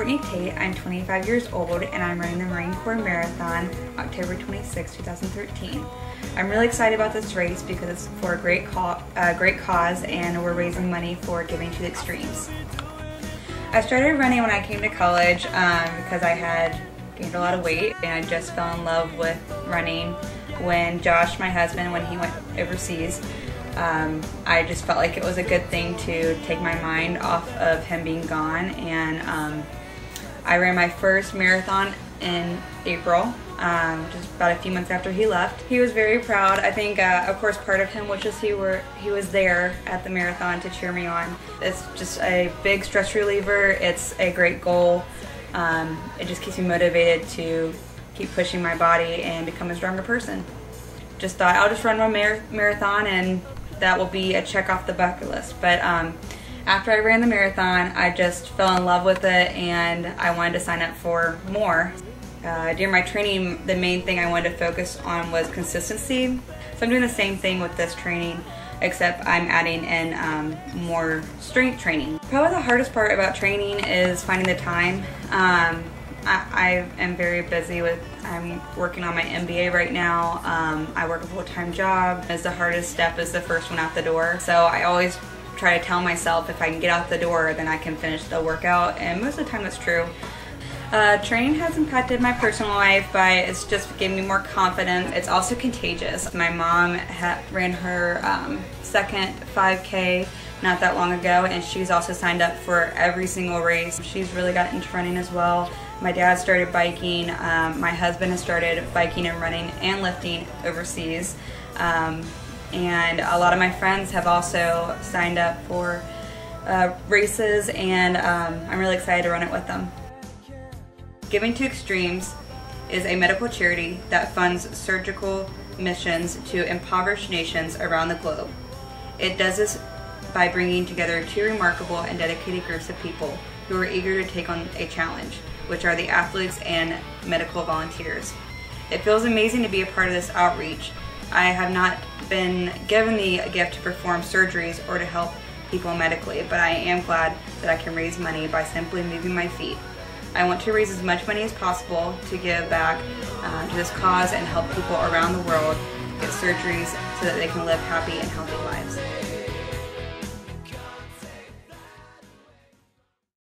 Courtney Tate. I'm 25 years old and I'm running the Marine Corps Marathon October 26, 2013. I'm really excited about this race because it's for a great cause and we're raising money for Giving to the Extremes. I started running when I came to college because I had gained a lot of weight and I just fell in love with running when Josh, my husband, when he went overseas. I just felt like it was a good thing to take my mind off of him being gone, and I ran my first marathon in April, just about a few months after he left. He was very proud. I think, of course, part of him was just he was there at the marathon to cheer me on. It's just a big stress reliever. It's a great goal. It just keeps me motivated to keep pushing my body and become a stronger person. Just thought I'll just run my marathon and that will be a check off the bucket list. But after I ran the marathon, I just fell in love with it and I wanted to sign up for more. During my training, the main thing I wanted to focus on was consistency. So I'm doing the same thing with this training, except I'm adding in more strength training. Probably the hardest part about training is finding the time. I am very busy I'm working on my MBA right now. I work a full-time job. The hardest step is the first one out the door. So I always try to tell myself if I can get out the door, then I can finish the workout, and most of the time that's true. Training has impacted my personal life, but it's just given me more confidence. It's also contagious. My mom ran her second 5K not that long ago, and she's also signed up for every single race. She's really got into running as well. My dad started biking. My husband has started biking and running and lifting overseas. And a lot of my friends have also signed up for races, and I'm really excited to run it with them. Giving to Extremes is a medical charity that funds surgical missions to impoverished nations around the globe. It does this by bringing together two remarkable and dedicated groups of people who are eager to take on a challenge, which are the athletes and medical volunteers. It feels amazing to be a part of this outreach. I have not been given the gift to perform surgeries or to help people medically, but I am glad that I can raise money by simply moving my feet. I want to raise as much money as possible to give back to this cause and help people around the world get surgeries so that they can live happy and healthy lives.